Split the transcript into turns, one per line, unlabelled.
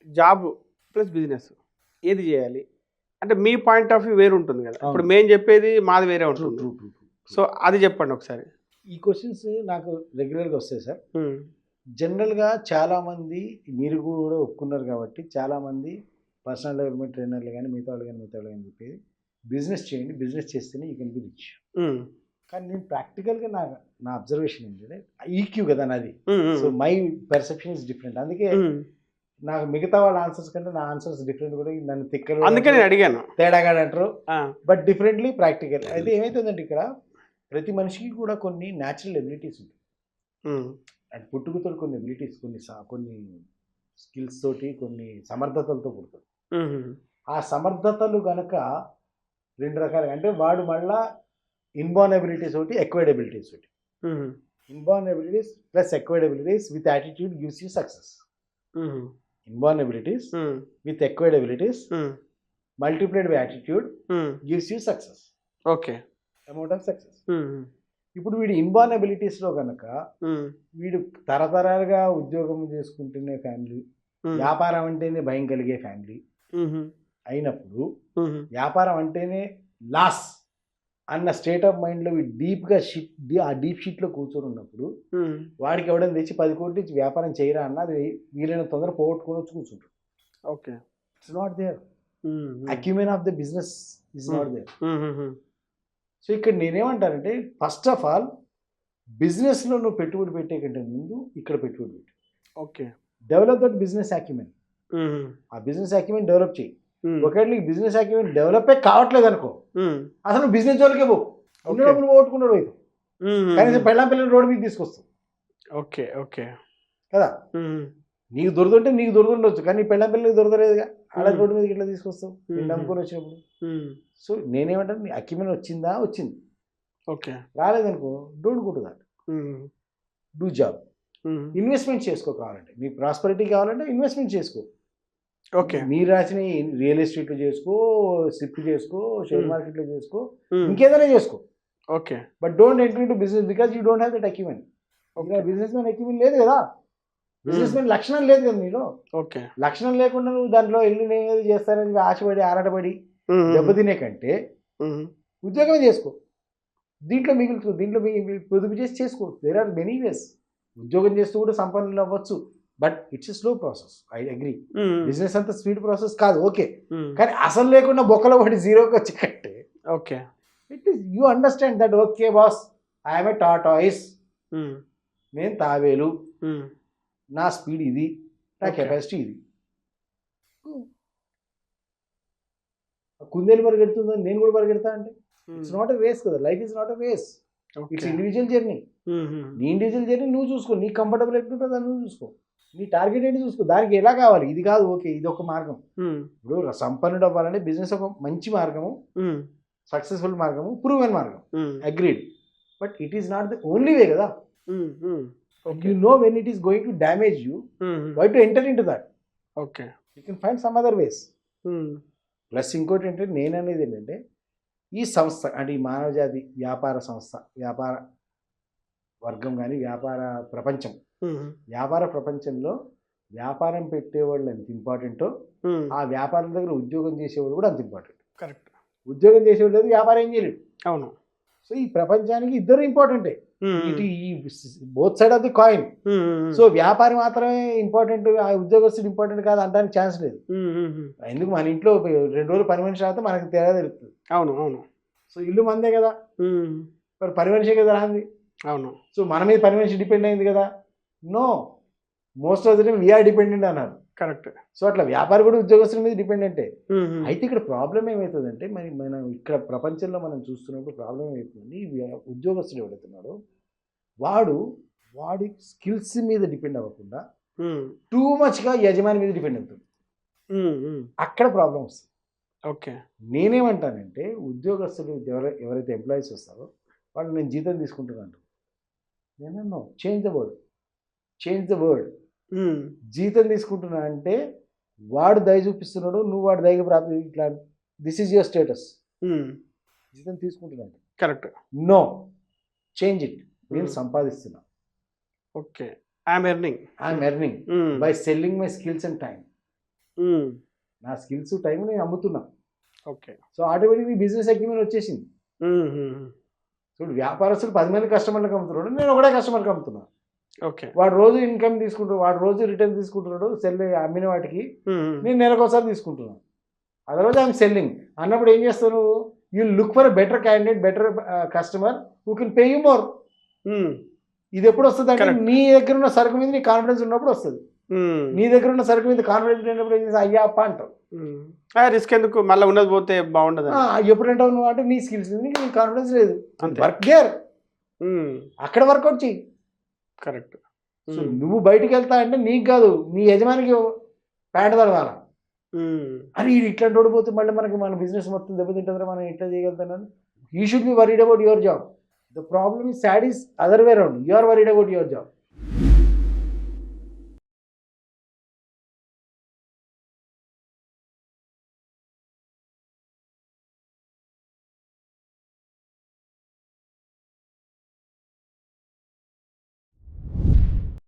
Job plus business ఏది చేయాలి అంటే మీ పాయింట్ ఆఫ్ వ్యూ వేరు ఉంటుంది కదా. ఇప్పుడు మేము చెప్పేది మాది వేరే ఉంటుంది. సో అది చెప్పండి ఒకసారి.
ఈ క్వశ్చన్స్ నాకు రెగ్యులర్గా వస్తాయి సార్. జనరల్గా చాలామంది మీరు కూడా ఒప్పుకున్నారు కాబట్టి చాలామంది పర్సనల్ డెవలప్మెంట్ ట్రైనర్లు కానీ మిగతా వాళ్ళు కానీ చెప్పేది బిజినెస్ చేయండి, బిజినెస్ చేస్తేనే యూ కెన్ బి రిచ్. కానీ నేను ప్రాక్టికల్గా నా అబ్జర్వేషన్ ఏంటంటే ఈక్యూ కదా నాది. So my perception is different. అందుకే నాకు మిగతా వాళ్ళ ఆన్సర్స్ కంటే నా ఆన్సర్స్ డిఫరెంట్ కూడా నన్ను తిక్కలు
అందుకే నేను అడిగాను
తేడాగా అంటారు. But differently practical. అయితే ఏమైతుందంటే ఇక్కడ ప్రతి మనిషికి కూడా కొన్ని న్యాచురల్ ఎబిలిటీస్ ఉంటాయి. అండ్ పుట్టుకతో కొన్ని ఎబిలిటీస్, కొన్ని స్కిల్స్ తోటి, కొన్ని సమర్థతలతో పుడతాడు. ఆ సమర్థతలు కనుక రెండు రకాలుగా అంటే వాడు మళ్ళా ఇన్బార్న్ ఎబిలిటీస్ ఒకటి, ఎక్వైర్డ్ ఎబిలిటీస్ ఒకటి. Inborn abilities plus acquired abilities with attitude gives you success. Inborn abilities with acquired abilities multiplied by attitude gives you success.
Okay,
amount of success. ఇప్పుడు వీడు ఇన్బార్న్ ఎబిలిటీస్లో కనుక వీడు తరతరాలుగా ఉద్యోగం చేసుకుంటునే ఫ్యామిలీ, వ్యాపారం అంటేనే భయం కలిగే ఫ్యామిలీ అయినప్పుడు వ్యాపారం అంటేనే లాస్ అన్న స్టేట్ ఆఫ్ మైండ్లో డీప్గా ఆ డీప్ షీట్లో కూర్చొని ఉన్నప్పుడు వాడికి ఎవడైనా తెచ్చి 10 కోట్లు ఇచ్చి వ్యాపారం చేయరా అన్న అది వీలైన తొందర పోగొట్టుకొని వచ్చి కూర్చుంటాడు.
Okay,
it's not there. Acumen of the business is not there. So ఇక్కడ నేనేమంటానంటే ఫస్ట్ ఆఫ్ ఆల్ బిజినెస్లో నువ్వు పెట్టుబడి పెట్టే కంటే ముందు ఇక్కడ పెట్టుబడి పెట్టు.
Okay,
develop that business acumen. ఆ బిజినెస్ అక్యుమెన్ డెవలప్ చేయి. ఒకవేళ నీకు బిజినెస్ అక్యుమెన్ డెవలపే కావట్లేదు అనుకో, అసలు బిజినెస్ జోలికే పో. డబ్బులు పోగొట్టుకున్నాడు అయితే కనీసం పెళ్ళాం పిల్లలు రోడ్డు మీద తీసుకొస్తావు.
ఓకే ఓకే
కదా, నీకు దొరుకుతుంటే నీకు దొరుకుతుండొచ్చు కానీ పెళ్ళాం పిల్లలకి దొరకలేదుగా, అలా రోడ్డు మీద ఇట్లా తీసుకొస్తావు నేను నమ్ముకొని వచ్చినప్పుడు. సో నేనేమంటాను, నీ అక్యుమెన్ వచ్చింది.
ఓకే,
రాలేదనుకో don't go to that, do job. Investment చేసుకో, కావాలంటే నీ ప్రాస్పరిటీ కావాలంటే ఇన్వెస్ట్మెంట్ చేసుకో.
ఓకే,
మీరు రాసిన రియల్ ఎస్టేట్లో చేసుకో, సిప్ చేసుకో, షేర్ మార్కెట్లో చేసుకో, ఇంకేదైనా చేసుకో.
Okay,
but don't enter into business because you don't have that acumen. Business man acumen లేదు కదా, బిజినెస్ మ్యాన్ లక్షణం లేదు కదా నీలో.
ఓకే,
లక్షణం లేకుండా నువ్వు దాంట్లో వెళ్ళి నేను చేస్తానని ఆశపడి ఆరాటపడి దెబ్బతినే కంటే ఉద్యోగమే చేసుకో. దీంట్లో మిగులుతుంది, దీంట్లో పొదుపు చేసి చేసుకో. There are many ways. ఉద్యోగం చేస్తూ కూడా సంపన్నులు అవ్వచ్చు, but it's a slow process. I agree. Business అంతా స్పీడ్ ప్రాసెస్ కాదు, ఓకే. కానీ అసలు లేకుండా బొక్కలో పడి జీరోకి వచ్చి కట్టే
okay,
it is you understand that okay boss I'm a tortoise, నేను తావేలు, నా స్పీడ్ ఇది, నా కెపాసిటీ ఇది. కుందేలు పరిగెడుతుందని నేను కూడా పరిగెడతా అంటే ఇట్స్ నాట్ ఎ రేస్ కదా. Life is not a race, it's individual journey. నీ ఇండివిజువల్ జర్నీ నువ్వు చూసుకో, నీ కంఫర్టబుల్ ఎట్లుంటుందో నువ్వు చూసుకో, నీ టార్గెట్ ఏంటి చూసుకో, దానికి ఎలా కావాలి ఇది కాదు. ఓకే, ఇది ఒక మార్గం. ఇప్పుడు సంపన్నుడు అవ్వాలంటే బిజినెస్ ఒక మంచి మార్గము, సక్సెస్ఫుల్ మార్గము, ప్రూవెన్ మార్గం, agreed. But it is not the only way కదా. You know when it is going to damage you, why to enter in to that.
Okay,
you can find some other ways. Plus ఇంకోటి ఏంటంటే నేను అనేది ఏంటంటే ఈ సంస్థ అంటే ఈ మానవజాతి వ్యాపార సంస్థ, వ్యాపార వర్గం కానీ వ్యాపార ప్రపంచం, వ్యాపార ప్రపంచంలో వ్యాపారం పెట్టేవాళ్ళు ఎంత ఇంపార్టెంటో ఆ వ్యాపారం దగ్గర ఉద్యోగం చేసేవాళ్ళు కూడా అంత ఇంపార్టెంట్.
కరెక్ట్.
ఉద్యోగం చేసేవాళ్ళు లేదు, వ్యాపారం ఏం చేయలేడు.
అవును.
సో ఈ ప్రపంచానికి ఇద్దరు ఇంపార్టెంటే, ఇటు ఈ both side of the coin. So వ్యాపారం మాత్రమే ఇంపార్టెంట్, ఆ ఉద్యోగస్తుడు ఇంపార్టెంట్ కాదు అనడానికి ఛాన్స్ లేదు. ఎందుకు మన ఇంట్లో 2 రోజులు పని మనిషి రాస్తే మనకి తేడా తెలుస్తుంది.
అవును అవును.
సో ఇల్లు మందే కదా, మరి పని మనిషే కదా రాంది.
అవును.
సో మన మీద పని మనిషి డిపెండ్ అయింది కదా. No, most of the time we are dependent అన్నారు.
కరెక్ట్.
సో అట్లా వ్యాపారి కూడా ఉద్యోగస్తుల మీద డిపెండెంటే. అయితే ఇక్కడ ప్రాబ్లం ఏమవుతుందంటే మరి మనం ఇక్కడ ప్రపంచంలో మనం చూస్తున్నప్పుడు ప్రాబ్లం ఏమవుతుంది, ఉద్యోగస్తుడు ఎవడవుతున్నాడో వాడి స్కిల్స్ మీద డిపెండ్ అవ్వకుండా టూ మచ్గా యజమాని మీద డిపెండ్ అవుతుంది. అక్కడ ప్రాబ్లం వస్తుంది.
ఓకే,
నేనేమంటానంటే ఉద్యోగస్తులు ఎవరైతే ఎంప్లాయీస్ వస్తారో వాళ్ళు నేను జీతం తీసుకుంటున్నాను, నేను చేంజ్ ద వర్డ్. జీతం తీసుకుంటున్నా అంటే వాడు దయ చూపిస్తున్నాడు, నువ్వు వాడు దయగా ప్రాప్తి, ఇట్లా దిస్ ఈజ్ యువర్ స్టేటస్. జీతం తీసుకుంటున్నాడు,
కరెక్ట్.
No, change it. నేను సంపాదిస్తున్నా.
Okay, I'm earning
by selling my skills and time. నా స్కిల్స్ టైం నేను అమ్ముతున్నా.
ఓకే.
సో ఆటోమేటిక్ నీ బిజినెస్ అక్యూమెంట్ వచ్చేసింది. చూడు వ్యాపారస్తుడు 10 మంది కస్టమర్లకు అమ్ముతున్నాడు, నేను ఒకటే కస్టమర్కి అమ్ముతున్నా.
ఓకే.
వాడు రోజు ఇన్కమ్ తీసుకుంటాడు, వాడు రోజు రిటర్న్ తీసుకుంటున్నాడు సెల్ అమ్మిన వాటికి, నేను నెలకోసారి తీసుకుంటున్నాను. అదర్వైజ్ ఐఎమ్ సెల్లింగ్ అన్నప్పుడు ఏం చేస్తావు నువ్వు? You look for better candidate, better customer who can pay you more. ఇది ఎప్పుడు వస్తుంది అంటే
Correct.
నీ దగ్గర ఉన్న సరుకు మీద నీ కాన్ఫిడెన్స్ ఉన్నప్పుడు వస్తుంది. నీ దగ్గర ఉన్న సరుకు మీద కాన్ఫిడెన్స్ లేనప్పుడు ఏం చేస్తా, అయ్యా అప్ప అంటావు.
రిస్క్ ఎందుకు, మళ్ళీ ఉన్నది పోతే బాగుండదు.
ఎప్పుడు అంటావు నువ్వు అంటే నీ స్కిల్స్ మీద నీకు కాన్ఫిడెన్స్ లేదు.
అంతే.
వర్క్ దేర్, అక్కడ వర్కౌట్ చెయ్యి.
కరెక్ట్.
సో నువ్వు బయటికి వెళ్తా అంటే నీకు కాదు, నీ యజమానికి ప్యాంట్ తడవాల. అని ఇట్లాంటి ఓడిపోతే మళ్ళీ మనకి మన బిజినెస్ మొత్తం దెబ్బతింటుందా, మనం ఇట్లా చేయగలుగుతానని. You should be worried about your job. The problem is that is other way round. You are worried about your job.